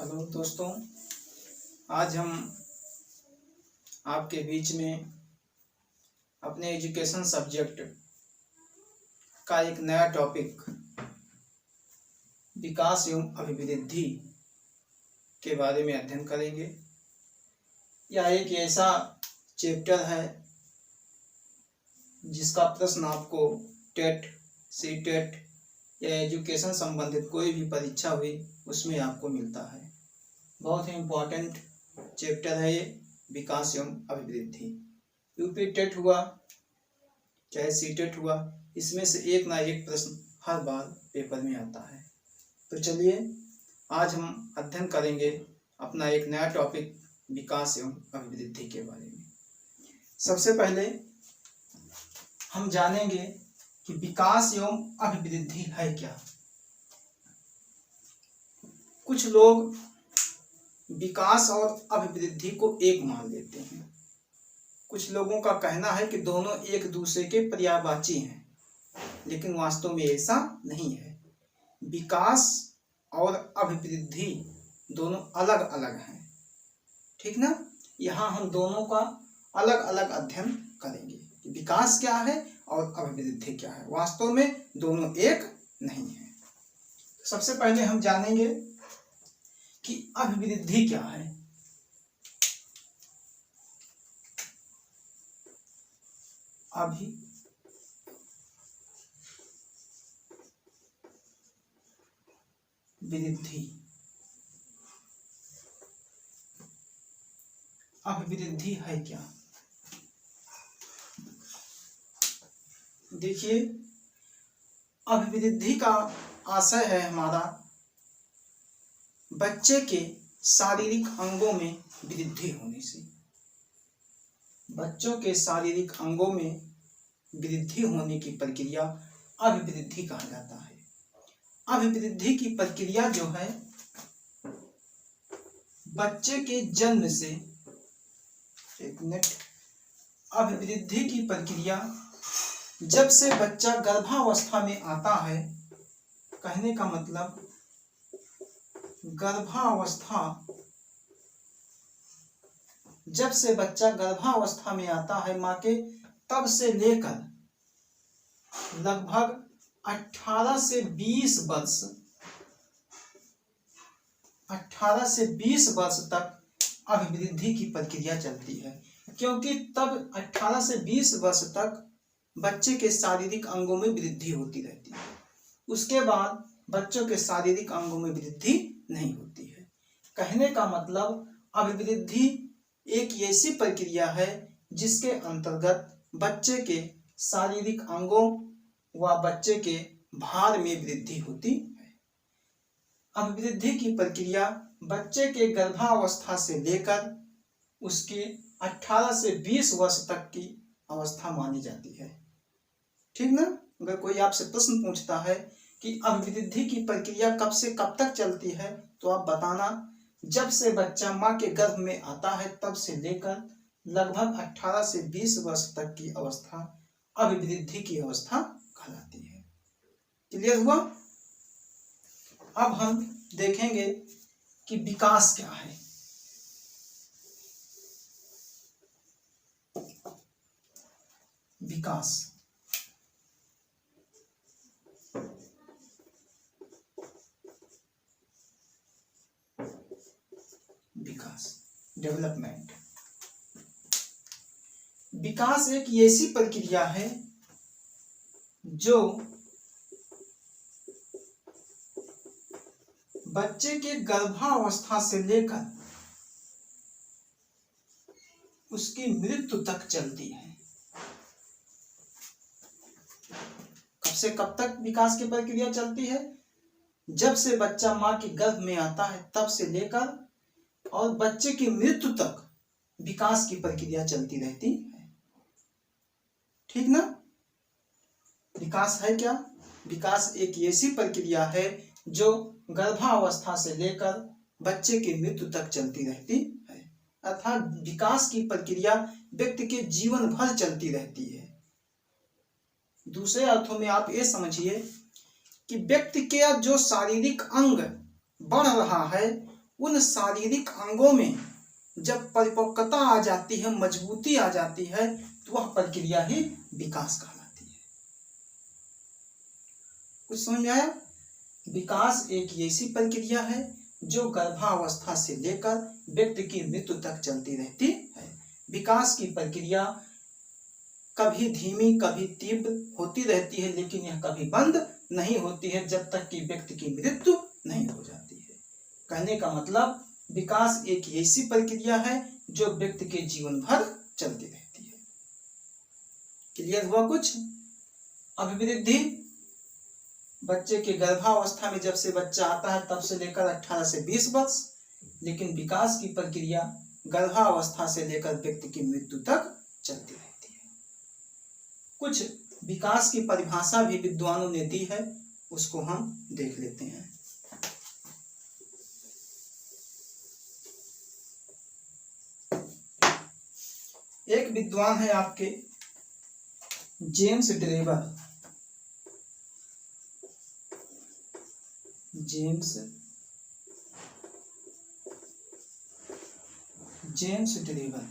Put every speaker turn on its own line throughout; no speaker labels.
Hello दोस्तों, आज हम आपके बीच में अपने एजुकेशन सब्जेक्ट का एक नया टॉपिक विकास एवं अभिवृद्धि के बारे में अध्ययन करेंगे। यह एक ऐसा चैप्टर है जिसका प्रश्न आपको टेट, सीटेट या एजुकेशन संबंधित कोई भी परीक्षा हुई उसमें आपको मिलता है। बहुत ही इम्पोर्टेंट चैप्टर है ये, विकास एवं अभिवृद्धि। यूपी टेट हुआ चाहे सीटेट हुआ, इसमें से एक ना एक प्रश्न हर बार पेपर में आता है। तो चलिए आज हम अध्ययन करेंगे अपना एक नया टॉपिक विकास एवं अभिवृद्धि के बारे में। सबसे पहले हम जानेंगे कि विकास एवं अभिवृद्धि है क्या। कुछ लोग विकास और अभिवृद्धि को एक मान लेते हैं। कुछ लोगों का कहना है कि दोनों एक दूसरे के पर्यायवाची हैं, लेकिन वास्तव में ऐसा नहीं है। विकास और अभिवृद्धि दोनों अलग अलग हैं, ठीक ना। यहाँ हम दोनों का अलग अलग अध्ययन करेंगे कि विकास क्या है और अभिवृद्धि क्या है। वास्तव में दोनों एक नहीं है। सबसे पहले हम जानेंगे कि अभिवृद्धि क्या है। अभिवृद्धि है क्या। देखिए, अभिवृद्धि का आशय है हमारा बच्चे के शारीरिक अंगों में वृद्धि होने से। बच्चों के शारीरिक अंगों में वृद्धि होने की प्रक्रिया अभिवृद्धि कहा जाता है। अभिवृद्धि की प्रक्रिया जो है बच्चे के जन्म से, एक मिनट, अभिवृद्धि की प्रक्रिया जब से बच्चा गर्भावस्था में आता है, कहने का मतलब गर्भावस्था, जब से बच्चा गर्भावस्था में आता है माँ के, तब से लेकर लगभग 18 से 20 वर्ष, 18 से 20 वर्ष तक अभिवृद्धि की प्रक्रिया चलती है। क्योंकि तब 18 से 20 वर्ष तक बच्चे के शारीरिक अंगों में वृद्धि होती रहती है। उसके बाद बच्चों के शारीरिक अंगों में वृद्धि नहीं होती है। कहने का मतलब अभिवृद्धि एक ऐसी प्रक्रिया है जिसके अंतर्गत बच्चे के शारीरिक अंगों व बच्चे के भार में वृद्धि होती है। अभिवृद्धि की प्रक्रिया बच्चे के गर्भावस्था से लेकर उसके 18 से 20 वर्ष तक की अवस्था मानी जाती है, ठीक ना। अगर कोई आपसे प्रश्न पूछता है कि अभिवृद्धि की प्रक्रिया कब से कब तक चलती है, तो आप बताना जब से बच्चा माँ के गर्भ में आता है तब से लेकर लगभग 18 से 20 वर्ष तक की अवस्था अभिवृद्धि की अवस्था कहलाती है। क्लियर हुआ। अब हम देखेंगे कि विकास क्या है। विकास, डेवलपमेंट। विकास एक ऐसी प्रक्रिया है जो बच्चे के गर्भावस्था से लेकर उसकी मृत्यु तक चलती है। कब से कब तक विकास की प्रक्रिया चलती है? जब से बच्चा माँ के गर्भ में आता है तब से लेकर और बच्चे की मृत्यु तक विकास की प्रक्रिया चलती रहती है, ठीक ना। विकास है क्या? विकास एक ऐसी प्रक्रिया है जो गर्भावस्था से लेकर बच्चे की मृत्यु तक चलती रहती है। अर्थात विकास की प्रक्रिया व्यक्ति के जीवन भर चलती रहती है। दूसरे अर्थों में आप ये समझिए कि व्यक्ति के जो शारीरिक अंग बढ़ रहा है उन शारीरिक अंगों में जब परिपक्वता आ जाती है, मजबूती आ जाती है, तो वह प्रक्रिया ही विकास कहलाती है। कुछ समझ में आया? विकास एक ऐसी प्रक्रिया है जो गर्भावस्था से लेकर व्यक्ति की मृत्यु तक चलती रहती है। विकास की प्रक्रिया कभी धीमी कभी तीव्र होती रहती है, लेकिन यह कभी बंद नहीं होती है जब तक कि व्यक्ति की मृत्यु नहीं हो जाती है। कहने का मतलब विकास एक ऐसी प्रक्रिया है जो व्यक्ति के जीवन भर चलती रहती है। क्लियर हुआ कुछ? अभिवृद्धि बच्चे के गर्भावस्था में जब से बच्चा आता है तब से लेकर 18 से 20 वर्ष, लेकिन विकास की प्रक्रिया गर्भावस्था से लेकर व्यक्ति की मृत्यु तक चलती रहती है। कुछ विकास की परिभाषा भी विद्वानों ने दी है, उसको हम देख लेते हैं। एक विद्वान है आपके James Drabble. James Drabble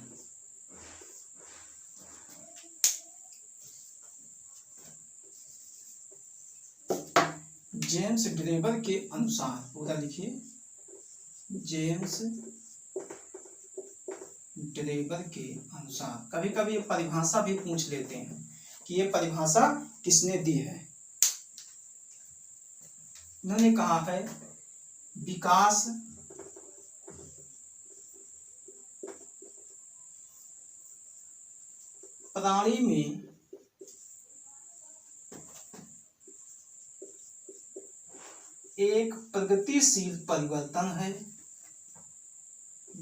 James Drabble के अनुसार, पूरा लिखिए, जेम्स ड्रेबर के अनुसार। कभी कभी ये परिभाषा भी पूछ लेते हैं कि ये परिभाषा किसने दी है। उन्होंने कहा है विकास प्राणी में एक प्रगतिशील परिवर्तन है।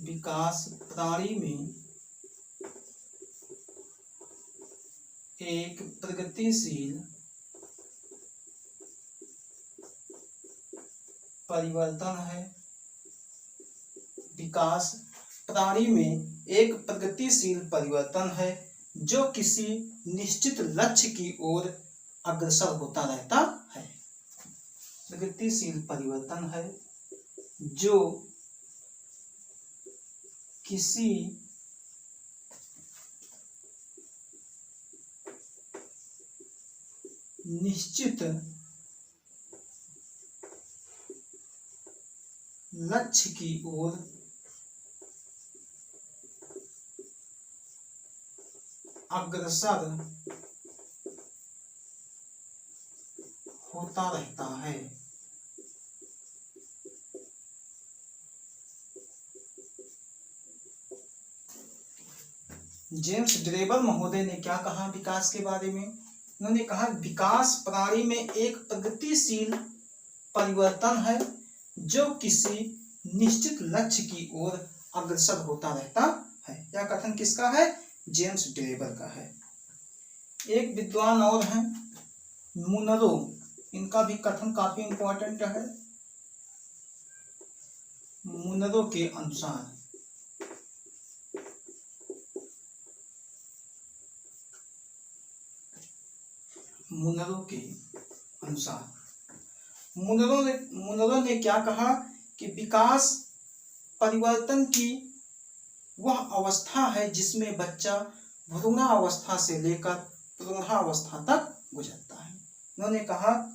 विकास प्राणी में एक प्रगतिशील परिवर्तन है। विकास प्राणी में एक प्रगतिशील परिवर्तन है जो किसी निश्चित लक्ष्य की ओर अग्रसर होता रहता है। प्रगतिशील परिवर्तन है जो किसी निश्चित लक्ष्य की ओर अग्रसर होता रहता है। जेम्स ड्रेबर महोदय ने क्या कहा विकास के बारे में? उन्होंने कहा विकास प्राणी में एक प्रगतिशील परिवर्तन है जो किसी निश्चित लक्ष्य की ओर अग्रसर होता रहता है। यह कथन किसका है? जेम्स ड्रेबर का है। एक विद्वान और हैं मुनरो, इनका भी कथन काफी इंपॉर्टेंट है। मुनरो के अनुसार मुनरो ने क्या कहा कि विकास परिवर्तन की वह अवस्था है जिसमें बच्चा भ्रूणावस्था से लेकर प्रौढ़ावस्था तक गुजरता है। उन्होंने कहा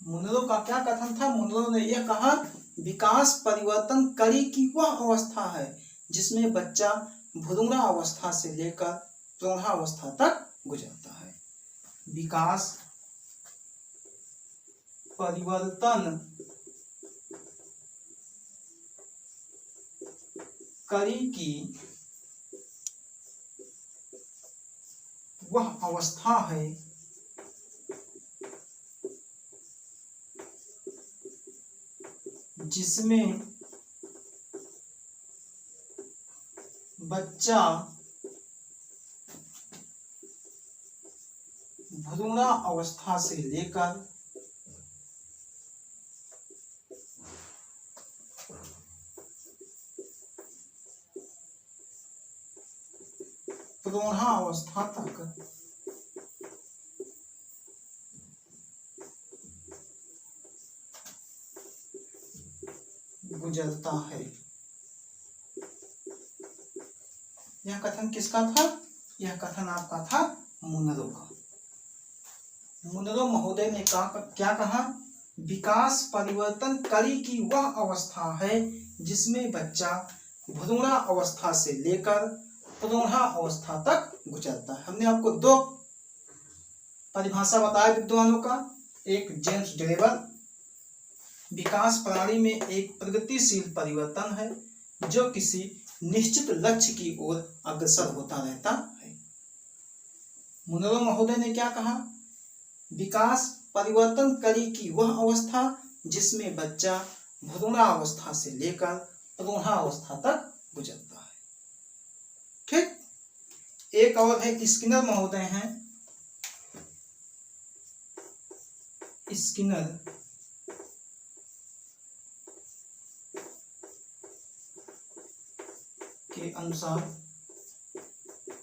मुनरो का क्या कथन था? मुनरो ने यह कहा विकास परिवर्तन करी की वह अवस्था है जिसमें बच्चा भ्रूणावस्था से लेकर प्रौढ़ावस्था तक गुजरता है। विकास परिवर्तन करी की वह अवस्था है जिसमें बच्चा भ्रूणावस्था से लेकर प्रौढ़ावस्था तक गुजरता है। यह कथन किसका था? यह कथन आपका था मुनरो का। मुनरो महोदय ने क्या कहा? विकास परिवर्तनकारी की वह अवस्था है जिसमें बच्चा भ्रूणा अवस्था से लेकर प्रौढ़ा अवस्था तक गुजरता है। हमने आपको दो परिभाषा बताया विद्वानों का। एक जेम्स डेरेवर, विकास प्रणाली में एक प्रगतिशील परिवर्तन है जो किसी निश्चित लक्ष्य की ओर अग्रसर होता रहता है। मुनरो महोदय ने क्या कहा? विकास परिवर्तनकारी की वह अवस्था जिसमें बच्चा भ्रूणा अवस्था से लेकर प्रौढ़ा अवस्था तक गुजरता है। ठीक। एक और है स्किनर महोदय हैं। स्किनर के अनुसार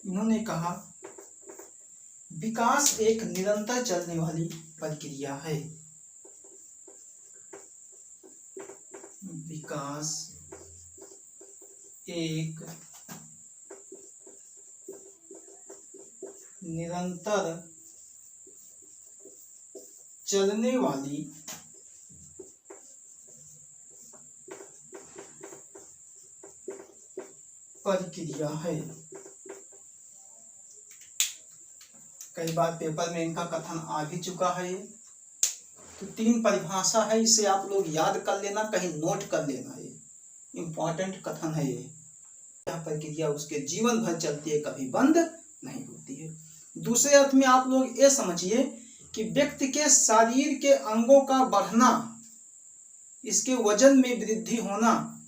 इन्होंने कहा विकास एक निरंतर चलने वाली प्रक्रिया है। विकास एक निरंतर चलने वाली प्रक्रिया है। कई बार पेपर में इनका कथन आ भी चुका है। तो तीन परिभाषा है, इसे आप लोग याद कर लेना, कहीं नोट कर लेना। ये इंपॉर्टेंट कथन है। यह प्रक्रिया उसके जीवन भर चलती है, कभी बंद नहीं होती है। दूसरे अर्थ में आप लोग ये समझिए कि व्यक्ति के शरीर के अंगों का बढ़ना, इसके वजन में वृद्धि होना,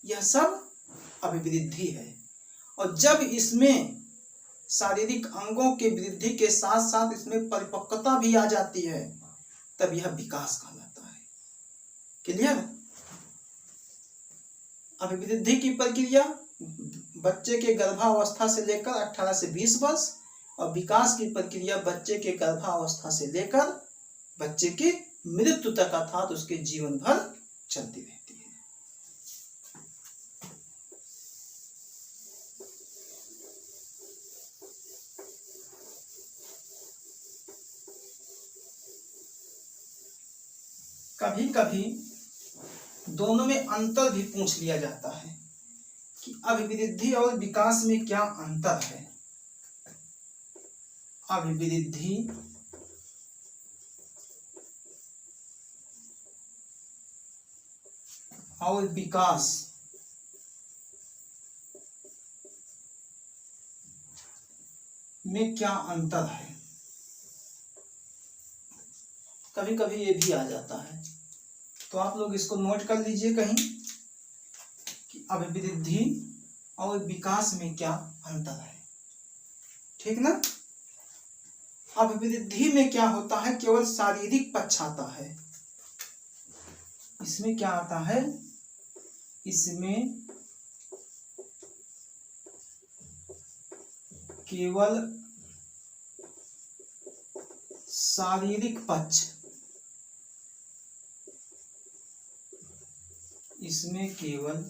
यह सब अभिवृद्धि है। और जब इसमें शारीरिक अंगों के वृद्धि के साथ साथ इसमें परिपक्वता भी आ जाती है, तब यह विकास कहलाता है। क्लियर? अभिवृद्धि की प्रक्रिया बच्चे के गर्भावस्था से लेकर 18 से 20 वर्ष, और विकास की प्रक्रिया बच्चे के गर्भावस्था से लेकर बच्चे की मृत्यु तक, अर्थात उसके जीवन भर चलती रहती है। कभी कभी दोनों में अंतर भी पूछ लिया जाता है कि अभिवृद्धि और विकास में क्या अंतर है। अभिवृद्धि और विकास में क्या अंतर है? कभी कभी ये भी आ जाता है, तो आप लोग इसको नोट कर लीजिए कहीं कि अभिवृद्धि और विकास में क्या अंतर है। ठीक ना? अभिवृद्धि में क्या होता है? केवल शारीरिक पक्ष आता है। इसमें क्या आता है? इसमें केवल शारीरिक पक्ष, इसमें केवल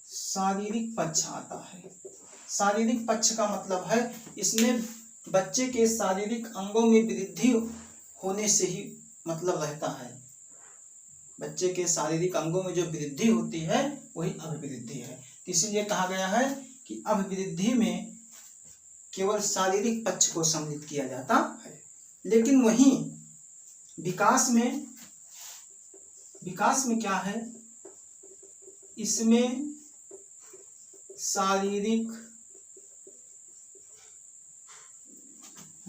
शारीरिक पक्ष आता है। शारीरिक पक्ष का मतलब है इसमें बच्चे के शारीरिक अंगों में वृद्धि होने से ही मतलब रहता है। बच्चे के शारीरिक अंगों में जो वृद्धि होती है वही अभिवृद्धि है। इसीलिए कहा गया है कि अभिवृद्धि में केवल शारीरिक पक्ष को सम्मिलित किया जाता है। लेकिन वहीं विकास में क्या है? इसमें शारीरिक,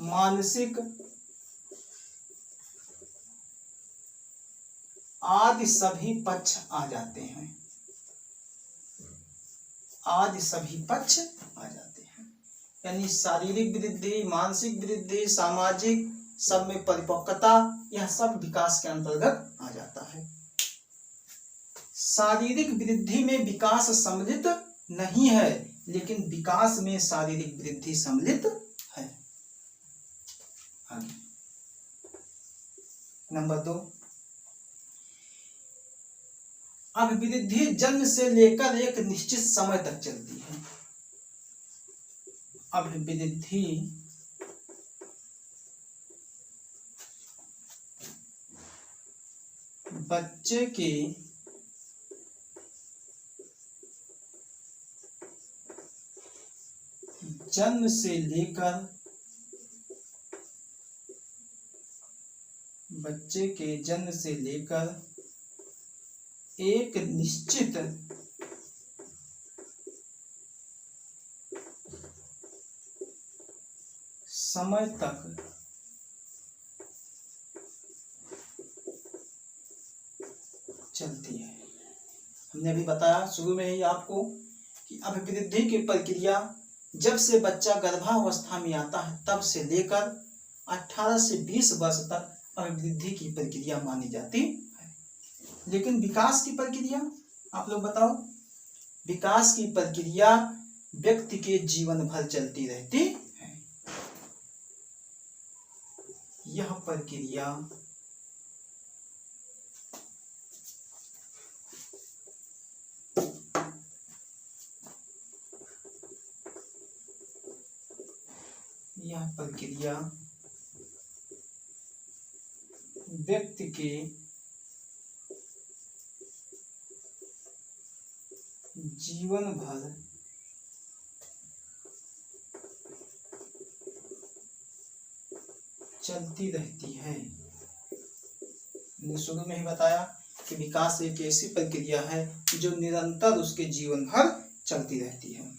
मानसिक आदि सभी पक्ष आ जाते हैं। आदि सभी पक्ष आ जाते हैं। यानी शारीरिक वृद्धि, मानसिक वृद्धि, सामाजिक, सब में परिपक्वता, यह सब विकास के अंतर्गत आ जाता है। शारीरिक वृद्धि में विकास सम्मिलित नहीं है, लेकिन विकास में शारीरिक वृद्धि सम्मिलित है। आगे नंबर 2, अभिवृद्धि जन्म से लेकर एक निश्चित समय तक चलती है। अभिवृद्धि बच्चे के जन्म से लेकर एक निश्चित समय तक चलती है। हमने अभी बताया शुरू में ही आपको कि अभिवृद्धि की प्रक्रिया जब से बच्चा गर्भावस्था में आता है तब से लेकर 18 से 20 वर्ष तक अभिवृद्धि की प्रक्रिया मानी जाती है। लेकिन विकास की प्रक्रिया आप लोग बताओ। विकास की प्रक्रिया व्यक्ति के जीवन भर चलती रहती है। यह प्रक्रिया व्यक्ति के जीवन भर चलती रहती है। मैंने शुरू में ही बताया कि विकास एक ऐसी प्रक्रिया है जो निरंतर उसके जीवन भर चलती रहती है।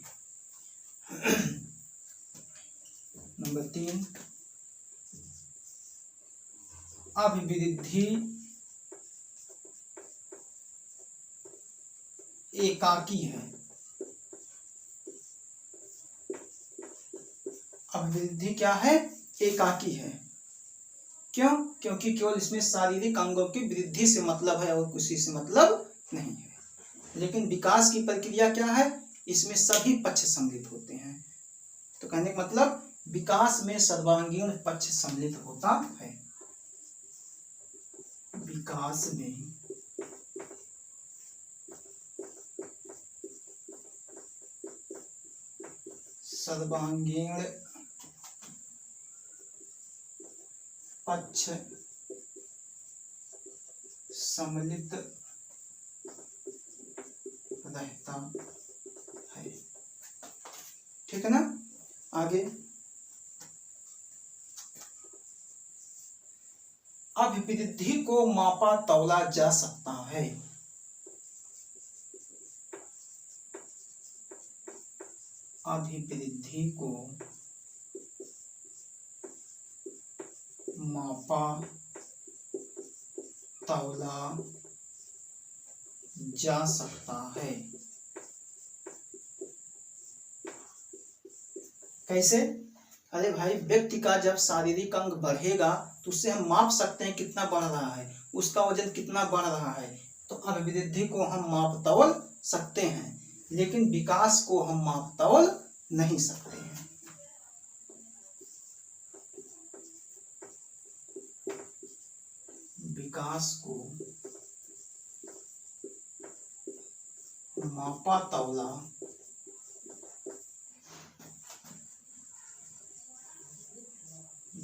नंबर 3, अभिवृद्धि एकाकी है। अभिवृद्धि क्या है? एकाकी है। क्यों? क्योंकि केवल इसमें शारीरिक अंगों की वृद्धि से मतलब है और किसी से मतलब नहीं है। लेकिन विकास की प्रक्रिया क्या है? इसमें सभी पक्ष सम्मिलित होते हैं। तो कहने का मतलब विकास में सर्वांगीण पक्ष सम्मिलित होता है। विकास में सर्वांगीण पक्ष सम्मिलित रहता है। ठीक है ना? आगे, अभिवृद्धि को मापा तौला जा सकता है। अभिवृद्धि को मापा तौला जा सकता है। कैसे? अरे भाई, व्यक्ति का जब शारीरिक अंग बढ़ेगा तो उससे हम माप सकते हैं कितना बढ़ रहा है, उसका वजन कितना बढ़ रहा है। तो अभिवृद्धि को हम माप तौल सकते हैं, लेकिन विकास को हम माप तौल नहीं सकते हैं। विकास को मापा तौला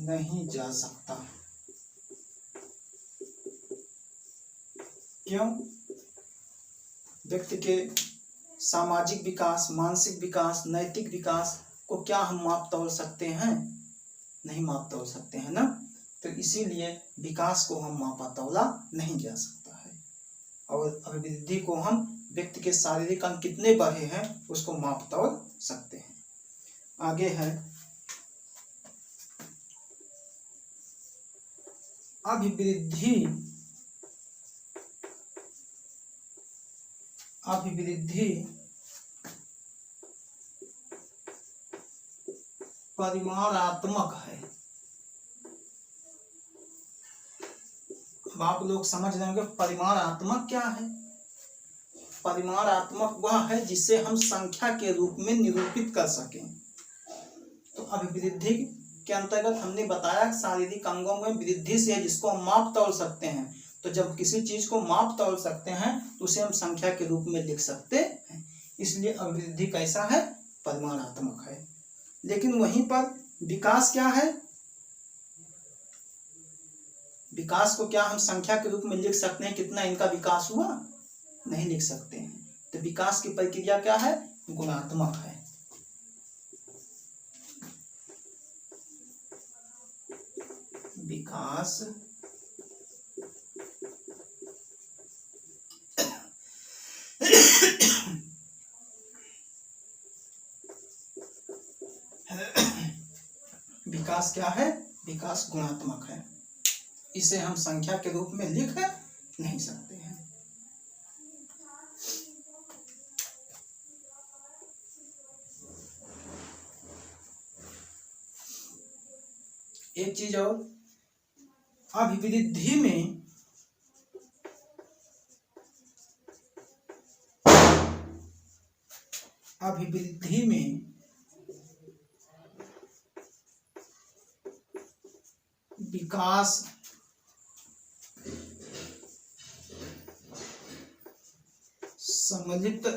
नहीं जा सकता। क्यों? व्यक्ति के सामाजिक विकास, मानसिक विकास, नैतिक विकास को क्या हम माप तौल सकते हैं? नहीं माप तौल सकते हैं ना। तो इसीलिए विकास को हम मापा तौला नहीं जा सकता है। और अभिवृद्धि को हम व्यक्ति के शारीरिक अंग कितने बढ़े हैं उसको माप तौल सकते हैं। आगे है अभिवृद्धि परिमाणात्मक है। अब आप लोग समझ रहे होंगे परिमाणात्मक क्या है। परिमाणात्मक वह है जिसे हम संख्या के रूप में निरूपित कर सकें। तो अभिवृद्धि के अंतर्गत हमने बताया शारीरिक अंगों में वृद्धि से जिसको हम माप तौल सकते हैं, तो जब किसी चीज को माप तौल सकते हैं तो उसे हम संख्या के रूप में लिख सकते हैं। इसलिए अभिवृद्धि कैसा है? परिमाणात्मक है। लेकिन वहीं पर विकास क्या है? विकास को क्या हम संख्या के रूप में लिख सकते हैं? कितना इनका विकास हुआ? नहीं लिख सकते हैं। तो विकास की प्रक्रिया क्या है? गुणात्मक है। विकास विकास क्या है? विकास गुणात्मक है। इसे हम संख्या के रूप में लिख नहीं सकते हैं। एक चीज और, अभिवृद्धि में विकास सम्मिलित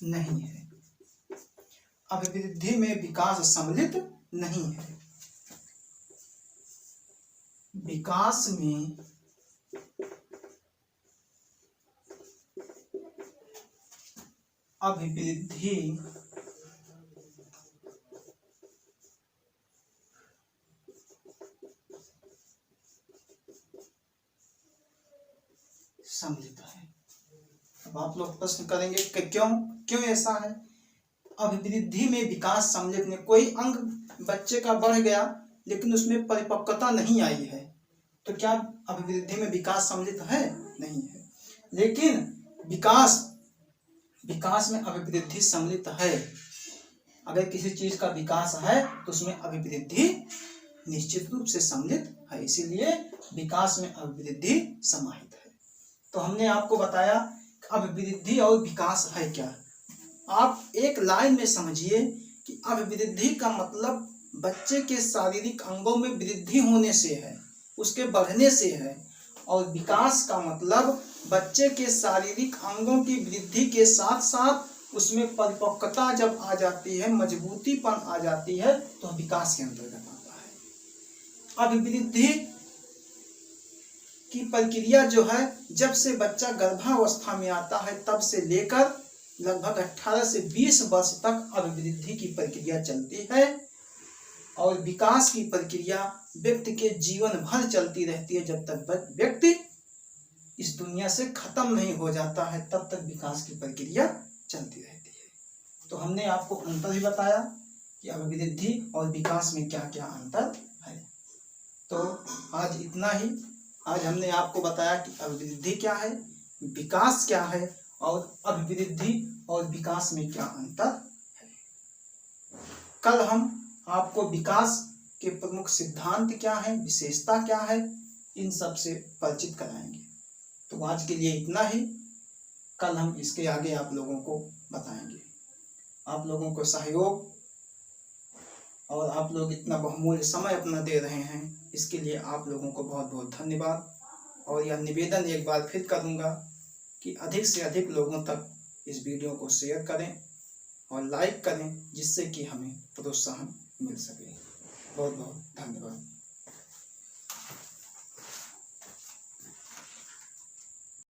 नहीं है। अभिवृद्धि में विकास सम्मिलित नहीं है। विकास में अभिवृद्धि सम्मिलित है। अब आप लोग प्रश्न करेंगे कि क्यों ऐसा है? अभिवृद्धि में विकास सम्मिलित नहीं। कोई अंग बच्चे का बढ़ गया लेकिन उसमें परिपक्वता नहीं आई है, तो क्या अभिवृद्धि में विकास सम्मिलित है? नहीं है। लेकिन विकास में अभिवृद्धि सम्मिलित है। अगर किसी चीज का विकास है तो उसमें अभिवृद्धि निश्चित रूप से सम्मिलित है। इसीलिए विकास में अभिवृद्धि समाहित है। तो हमने आपको बताया अभिवृद्धि और विकास है क्या। आप एक लाइन में समझिए कि अभिवृद्धि का मतलब बच्चे के शारीरिक अंगों में वृद्धि होने से है, उसके बढ़ने से है। और विकास का मतलब बच्चे के शारीरिक अंगों की वृद्धि के साथ साथ उसमें परिपक्वता जब आ जाती है, मजबूतीपन आ जाती है, तो विकास के अंतर्गत आता है। अभिवृद्धि की प्रक्रिया जो है, जब से बच्चा गर्भावस्था में आता है तब से लेकर लगभग 18 से 20 वर्ष तक अभिवृद्धि की प्रक्रिया चलती है। और विकास की प्रक्रिया व्यक्ति के जीवन भर चलती रहती है। जब तक व्यक्ति इस दुनिया से खत्म नहीं हो जाता है तब तक विकास की प्रक्रिया चलती रहती है। तो हमने आपको अंतर भी बताया कि अभिवृद्धि और विकास में क्या क्या अंतर है। तो आज इतना ही। आज हमने आपको बताया कि अभिवृद्धि क्या है, विकास क्या है और अभिवृद्धि और विकास में क्या अंतर है। कल हम आपको विकास के प्रमुख सिद्धांत क्या है, विशेषता क्या है, इन सब से परिचित कराएंगे। तो आज के लिए इतना ही। कल हम इसके आगे आप लोगों को बताएंगे। आप लोगों को सहयोग और आप लोग इतना बहुमूल्य समय अपना दे रहे हैं, इसके लिए आप लोगों को बहुत बहुत धन्यवाद। और यह निवेदन एक बार फिर करूँगा कि अधिक से अधिक लोगों तक इस वीडियो को शेयर करें और लाइक करें, जिससे कि हमें प्रोत्साहन मिल सके। बहुत बहुत धन्यवाद।